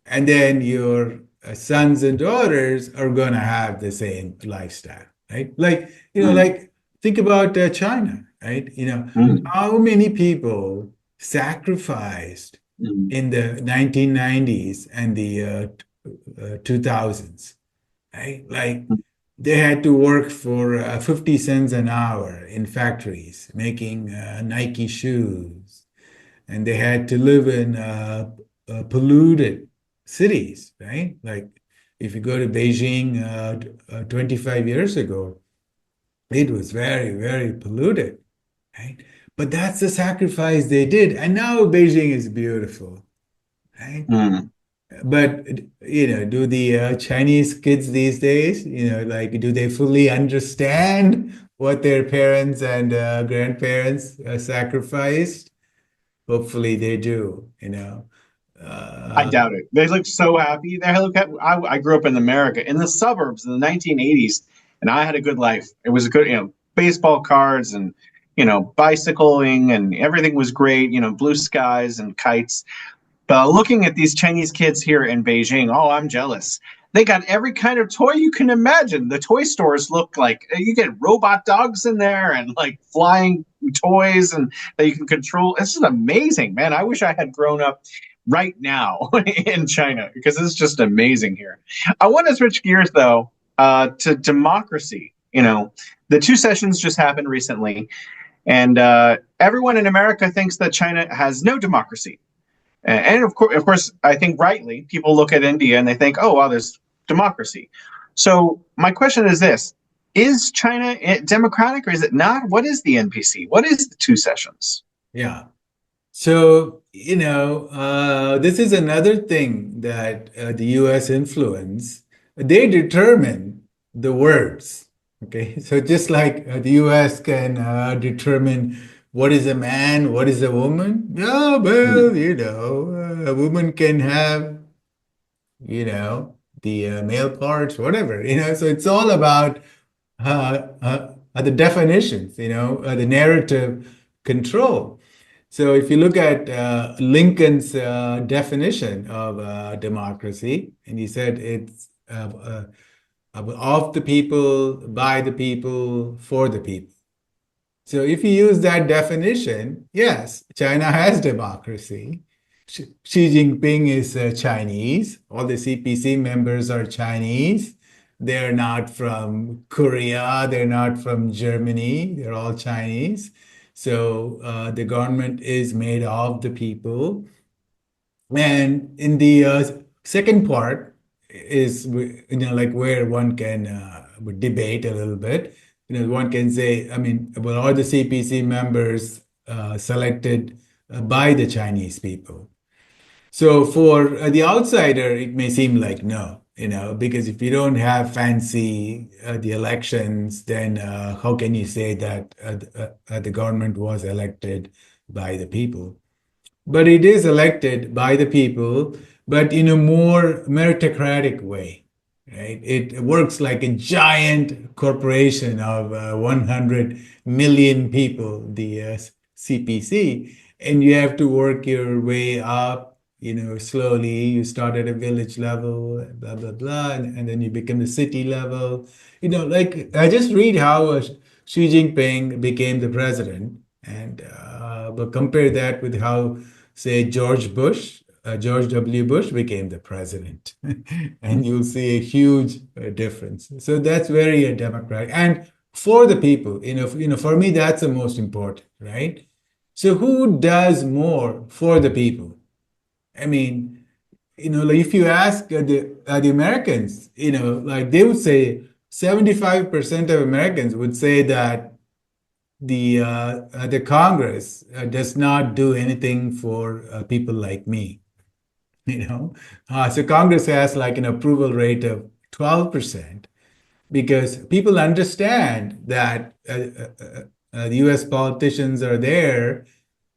and then your sons and daughters are going to have the same lifestyle, right? Like, you know, Mm, like think about China, right? You know, mm, how many people sacrificed mm, in the 1990s and the 2000s, right? Like mm. they had to work for 50 cents an hour in factories making Nike shoes, and they had to live in polluted cities, right? Like if you go to Beijing 25 years ago, it was very, very polluted, right? But that's the sacrifice they did. And now Beijing is beautiful, right? Mm. But you know, do the Chinese kids these days, you know, like do they fully understand what their parents and grandparents sacrificed? Hopefully they do, you know. I Uh, doubt it. They look so happy. They look at, I grew up in America, in the suburbs in the 1980s, and I had a good life. It was a good, baseball cards and, bicycling, and everything was great, blue skies and kites. But looking at these Chinese kids here in Beijing, oh, I'm jealous. They got every kind of toy you can imagine. The toy stores look like you get robot dogs in there and like flying toys and that you can control. This is amazing, man. I wish I had grown up right now in China because it's just amazing here. I want to switch gears though to democracy. The two sessions just happened recently, And everyone in America thinks that China has no democracy. And of course, I think rightly, people look at India and they think, oh, wow, there's democracy. So my question is this: is China democratic or is it not? What is the NPC? What is the two sessions? Yeah. So, this is another thing that the US influence. They determine the words. Okay. So, just like the US can determine what is a man, what is a woman. Yeah, Mm, well, a woman can have, the male parts, whatever, So, it's all about the definitions, the narrative control. So if you look at Lincoln's definition of democracy, and he said it's of the people, by the people, for the people. So if you use that definition, yes, China has democracy. Xi Jinping is Chinese. All the CPC members are Chinese. They're not from Korea. They're not from Germany. They're all Chinese. So the government is made of the people. And in the second part is, like where one can debate a little bit. One can say, I mean, well, are the CPC members selected by the Chinese people? So for the outsider, it may seem like no, because if you don't have fancy the elections, then how can you say that the government was elected by the people? But it is elected by the people, but in a more meritocratic way, right? It works like a giant corporation of 100 million people, the CPC, and you have to work your way up, slowly. You start at a village level, blah, blah, blah, and then you become the city level. Like I just read how Xi Jinping became the president, and but compare that with how say George W. Bush became the president, and you'll see a huge difference. So that's very democratic and for the people. For me, that's the most important, right? So who does more for the people? I mean, like if you ask the Americans, like they would say 75% of Americans would say that the Congress does not do anything for people like me. So Congress has like an approval rate of 12% because people understand that the U.S. politicians are there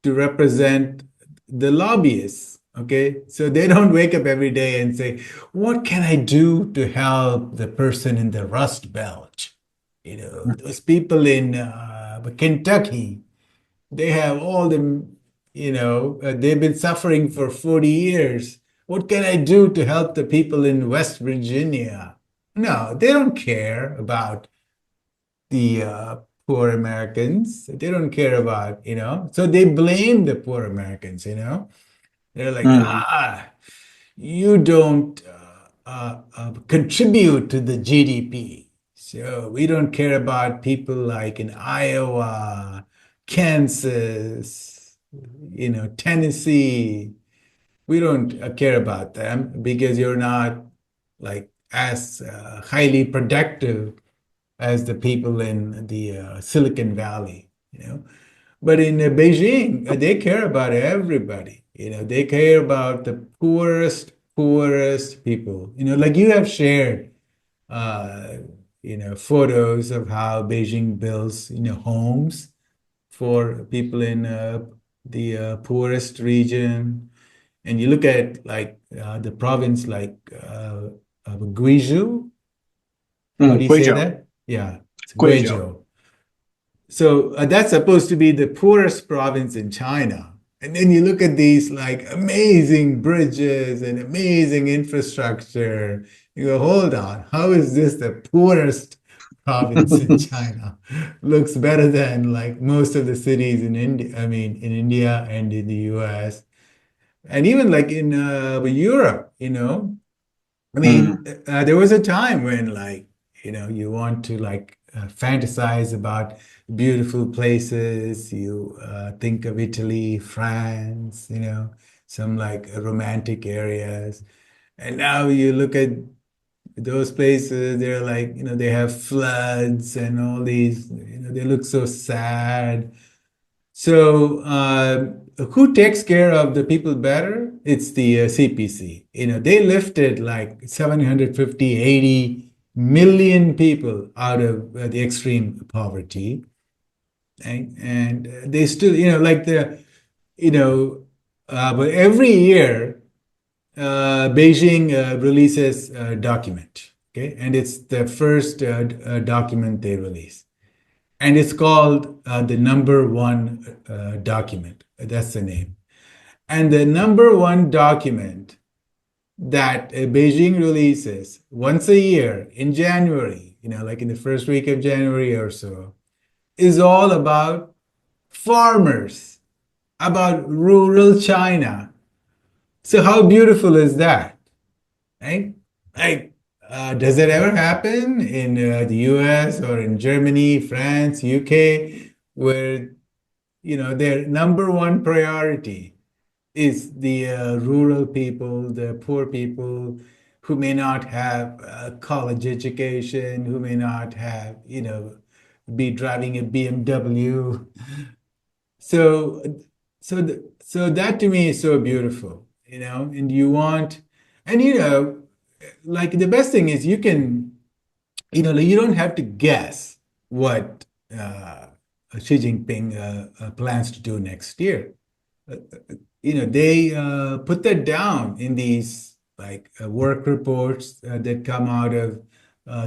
to represent the lobbyists. Okay, so they don't wake up every day and say, "What can I do to help the person in the Rust Belt?" Those people in Kentucky, they have all the, they've been suffering for 40 years. What can I do to help the people in West Virginia? No, they don't care about the poor Americans. They don't care about, so they blame the poor Americans, They're like, mm, you don't contribute to the GDP. So we don't care about people like in Iowa, Kansas, Tennessee. We don't care about them because you're not like as highly productive as the people in the Silicon Valley, But in Beijing, they care about everybody. They care about the poorest people. Like you have shared, uh, photos of how Beijing builds, homes for people in the poorest region. And you look at like the province like Guizhou. How do you say Guizhou. that? Yeah, it's Guizhou. Guizhou. So that's supposed to be the poorest province in China. And then you look at these like amazing bridges and amazing infrastructure. You go, hold on, how is this the poorest province in China? Looks better than like most of the cities in India, I mean, in India and in the US. And even like in Europe, I mean, Mm, there was a time when like, you want to like fantasize about beautiful places. You think of Italy, France, some like romantic areas. And now you look at those places, they're like, they have floods and all these, they look so sad. So, who takes care of the people better? It's the CPC. They lifted like 750, 80 million people out of the extreme poverty. And they still, like you know, but every year, Beijing releases a document, okay? And it's the first document they release. And it's called the number one document. That's the name. And the number one document that Beijing releases once a year in January, like in the first week of January or so, is all about farmers, about rural China. So how beautiful is that, right? Like, does it ever happen in the US or in Germany, France, UK, where their number one priority is the rural people, the poor people who may not have a college education, who may not have, be driving a BMW. So, so that to me is so beautiful, and and like the best thing is you can, like you don't have to guess what Xi Jinping plans to do next year. They put that down in these like work reports that come out of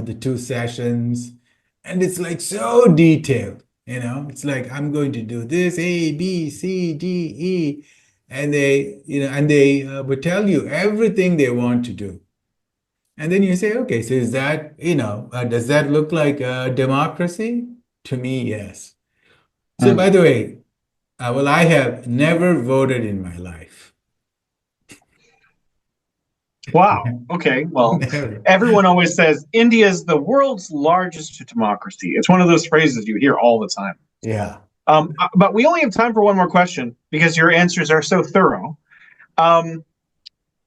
the two sessions, and it's like so detailed. It's like I'm going to do this A, B, C, D, E, and they would tell you everything they want to do. And then you say, okay, so is that, does that look like a democracy? To me, yes. So, Mm. by the way, well, I have never voted in my life. Wow. Okay. Well, Never. everyone always says India is the world's largest democracy. It's one of those phrases you hear all the time. Yeah. But we only have time for one more question because your answers are so thorough. Um,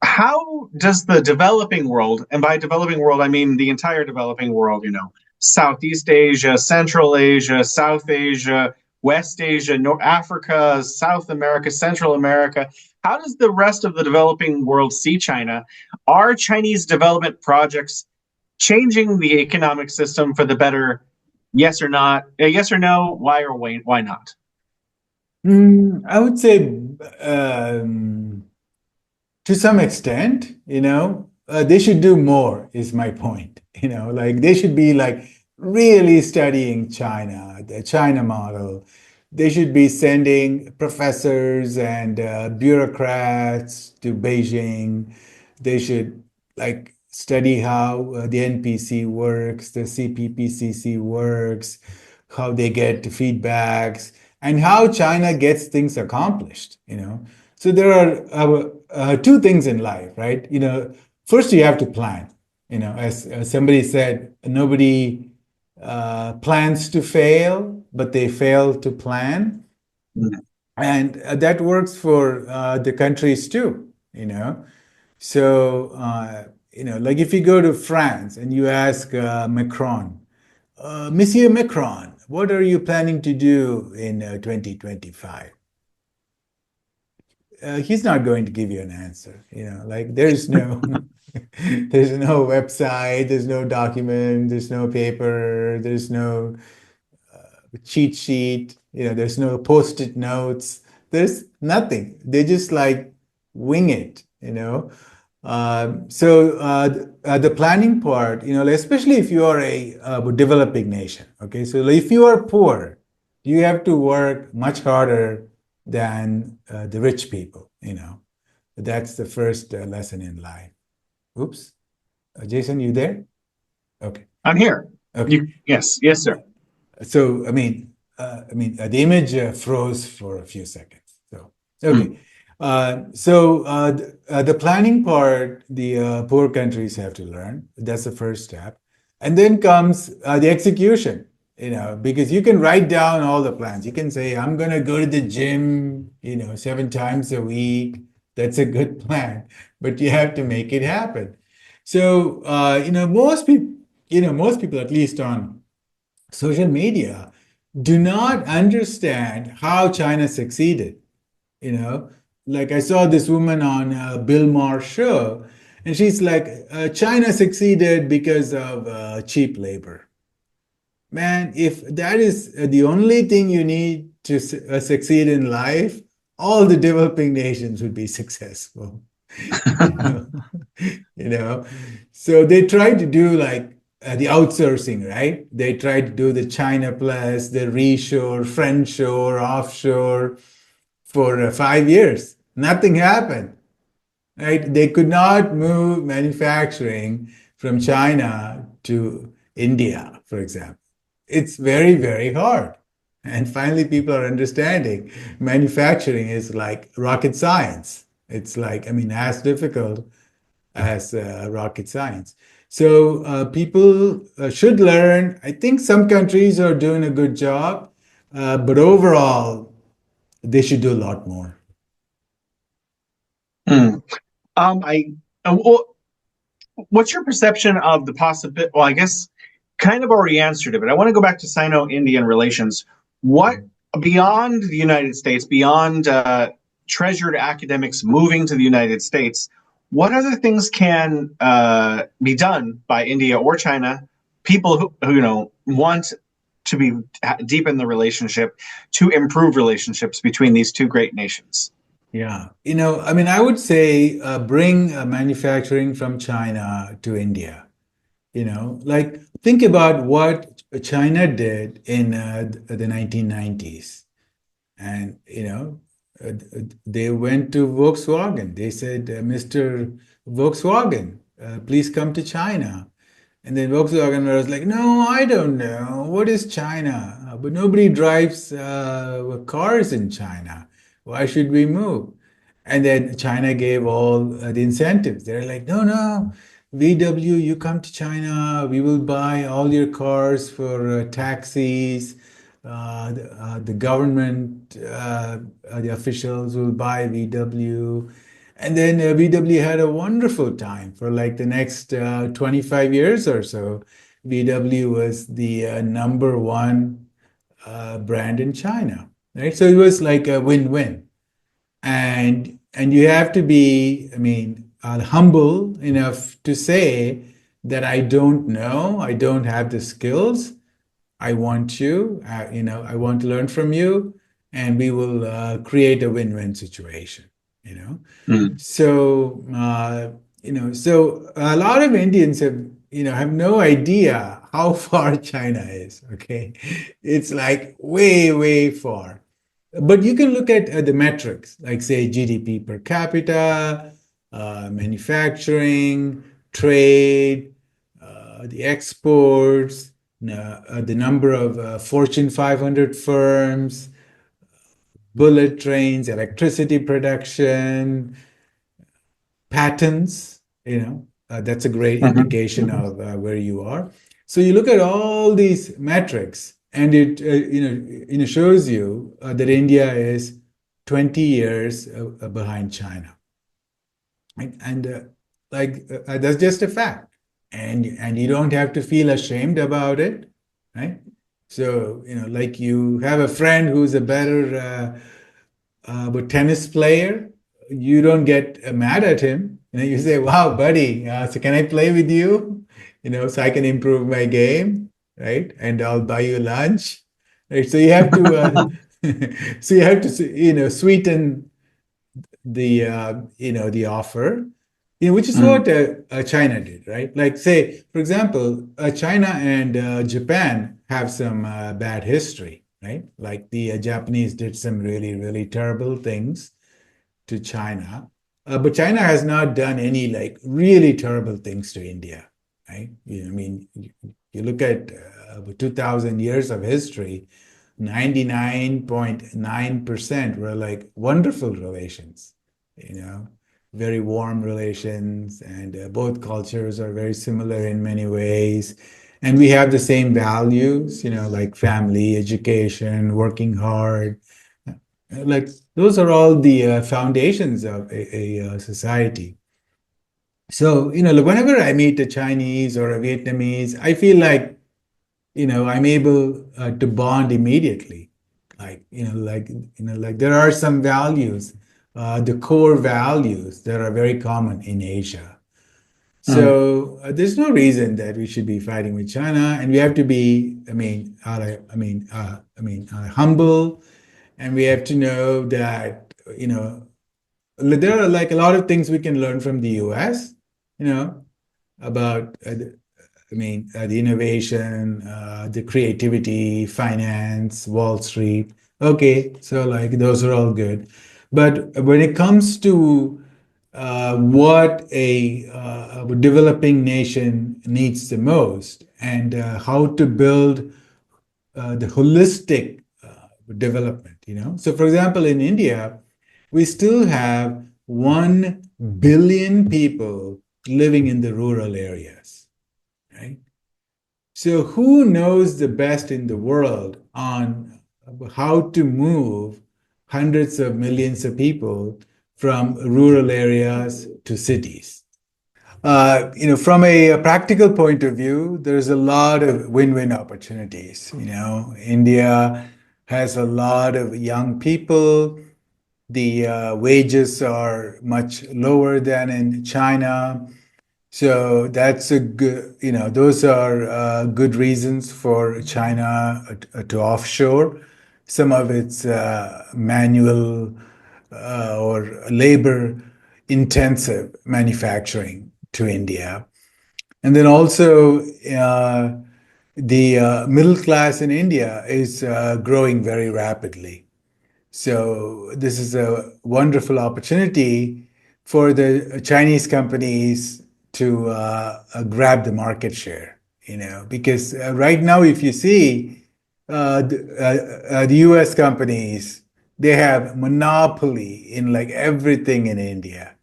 how does the developing world, and by developing world, I mean the entire developing world, Southeast Asia, Central Asia, South Asia, West Asia, North Africa, South America, Central America, how does the rest of the developing world see China? Are Chinese development projects changing the economic system for the better? Yes or not? Yes or no? Why or why not? I would say to some extent, they should do more, is my point. Like they should be like really studying China, the China model. They should be sending professors and bureaucrats to Beijing. They should like study how the NPC works, the CPPCC works, how they get feedbacks, and how China gets things accomplished. So there are two things in life, right? First you have to plan. As somebody said, nobody plans to fail, but they fail to plan. Mm. And that works for the countries too. So, like if you go to France and you ask Macron, Monsieur Macron, what are you planning to do in 2025? He's not going to give you an answer. Like there's no there's no website, there's no document, there's no paper, there's no cheat sheet, there's no post-it notes, there's nothing. They just like wing it. So the planning part, especially if you are a developing nation, okay? So if you are poor, you have to work much harder than the rich people. That's the first lesson in life. Oops. Jason, you there? Okay. I'm here. Okay. Yes, yes, sir. So, the image froze for a few seconds. So, okay. Mm. So the planning part, the poor countries have to learn. That's the first step. And then comes the execution, because you can write down all the plans. You can say, I'm going to go to the gym, 7 times a week. That's a good plan, but you have to make it happen. So, most people, at least on social media, do not understand how China succeeded. You know, like I saw this woman on Bill Maher's show, and she's like, China succeeded because of cheap labor. Man, if that is the only thing you need to succeed in life, all the developing nations would be successful. You know, you know. So they try to do like the outsourcing, right? They try to do the China Plus, the reshore, friendshore, offshore for 5 years. Nothing happened, right? They could not move manufacturing from China to India, for example. It's very, very hard. And finally, people are understanding manufacturing is like rocket science. It's like, I mean, as difficult as rocket science. So people should learn. I think some countries are doing a good job, but overall, they should do a lot more. Hmm. I what's your perception of the possibility? Well, I guess kind of already answered it, but I want to go back to Sino-Indian relations. What beyond the United States, beyond treasured academics moving to the United States, what other things can be done by India or China? People who want to be deep in the relationship to improve relationships between these two great nations. Yeah. I mean, I would say bring manufacturing from China to India. Like think about what China did in the 1990s. And, they went to Volkswagen. They said, Mr. Volkswagen, please come to China. And then Volkswagen was like, no, I don't know. What is China? But nobody drives cars in China. Why should we move? And then China gave all the incentives. They're like, no, no, VW, you come to China. We will buy all your cars for taxis. The government, the officials will buy VW. And then VW had a wonderful time for like the next 25 years or so. VW was the number one brand in China, right? So it was like a win-win. And you have to be, I mean, humble enough to say that I don't know, I don't have the skills. I want you, I want to learn from you, and we will create a win-win situation, you know. Mm. So a lot of Indians have no idea how far China is. Okay, it's like way, way far. But you can look at the metrics, like say GDP per capita, manufacturing, trade, the exports, the number of Fortune 500 firms, bullet trains, electricity production, patents. That's a great Mhm. indication of where you are. So you look at all these metrics, and it shows you that India is 20 years behind China, right? And that's just a fact, and you don't have to feel ashamed about it, right? So like you have a friend who's a better tennis player, you don't get mad at him. You say, "Wow, buddy, so can I play with you? So I can improve my game, right? And I'll buy you lunch." Right? So you have to, so you have to, sweeten the offer, which is Mm. what China did, right? Like say, for example, China and Japan have some bad history, right? Like the Japanese did some really, really terrible things to China. But China has not done any like really terrible things to India, right? I mean, you look at 2,000 years of history, 99.9% were like wonderful relations, you know, very warm relations, and both cultures are very similar in many ways. And we have the same values, like family, education, working hard. Like those are all the foundations of a society. So, like whenever I meet a Chinese or a Vietnamese, I feel like, I'm able to bond immediately. Like there are some values, the core values that are very common in Asia. Mm. So there's no reason that we should be fighting with China, and we have to be, humble, and we have to know that there are like a lot of things we can learn from the U.S. You know about the innovation, the creativity, finance, Wall Street. Okay, so like those are all good. But when it comes to what a developing nation needs the most and how to build the holistic development, So, for example, in India, we still have 1 billion people living in the rural areas, right? So, who knows the best in the world on how to move hundreds of millions of people from rural areas to cities? From a practical point of view, there's a lot of win-win opportunities. India has a lot of young people. The wages are much lower than in China. So that's a good, those are good reasons for China to offshore some of its manual or labor intensive manufacturing to India. And then also, the middle class in India is growing very rapidly. So this is a wonderful opportunity for the Chinese companies to grab the market share, because right now, if you see the US companies, they have monopoly in like everything in India,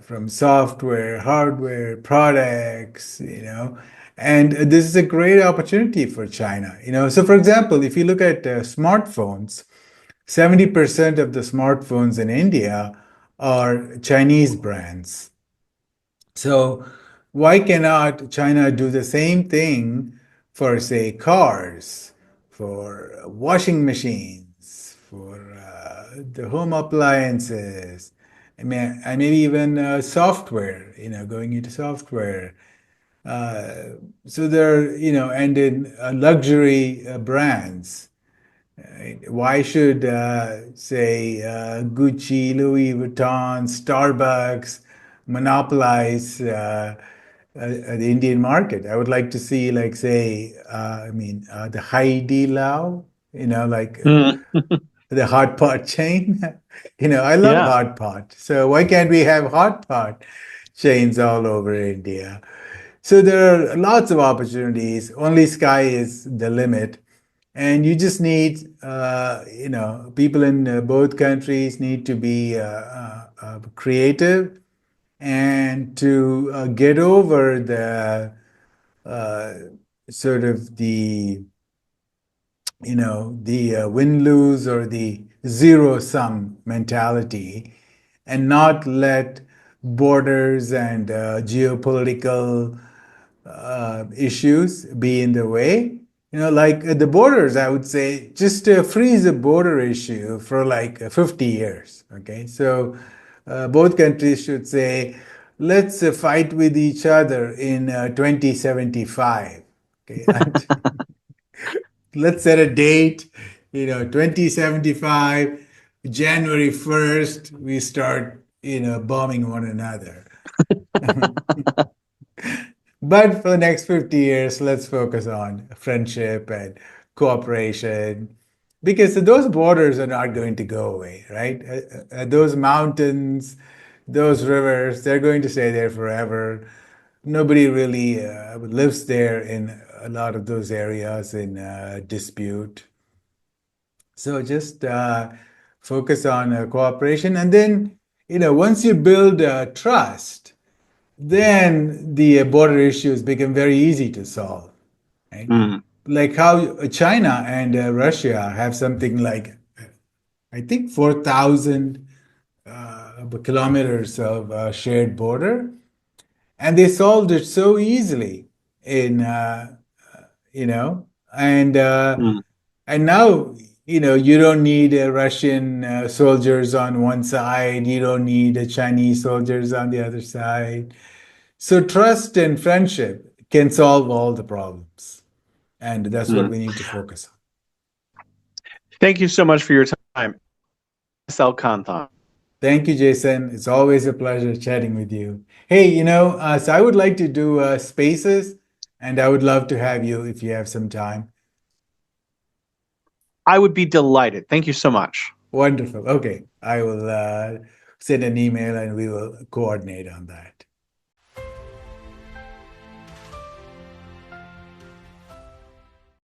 from software, hardware, products, and this is a great opportunity for China, So, for example, if you look at smartphones, 70% of the smartphones in India are Chinese brands. So, why cannot China do the same thing for, say, cars, for washing machines, for the home appliances, and maybe even software, going into software. Uh, so there, and in luxury brands. Right? Why should, say, Gucci, Louis Vuitton, Starbucks monopolize the Indian market? I would like to see, like, say, the Heidi Lau, like Mm. the hot pot chain. I love Yeah. hot pot. So why can't we have hot pot chains all over India? So there are lots of opportunities. Only sky is the limit. And you just need, people in both countries need to be creative and to get over the uh, sort of the win-lose or the zero-sum mentality and not let borders and geopolitical issues be in the way. Like the borders, I would say just freeze the border issue for like 50 years. Okay. So both countries should say, let's fight with each other in 2075. Okay. And let's set a date, 2075, January 1st, we start, bombing one another. But for the next 50 years, let's focus on friendship and cooperation because those borders are not going to go away, right? Those mountains, those rivers, they're going to stay there forever. Nobody really lives there in a lot of those areas in dispute. So just focus on cooperation. And then, once you build trust, then the border issues become very easy to solve, right? Mm, Like how China and Russia have something like, I think, 4,000 kilometers of shared border, and they solved it so easily in, you know, and uh, mm, and now, you don't need Russian soldiers on one side, you don't need Chinese soldiers on the other side. So trust and friendship can solve all the problems. And that's what mm. we need to focus on. Thank you so much for your time, SL Kanthan. Thank you, Jason. It's always a pleasure chatting with you. Hey, so I would like to do spaces, and I would love to have you if you have some time. I would be delighted. Thank you so much. Wonderful. Okay. I will send an email and we will coordinate on that.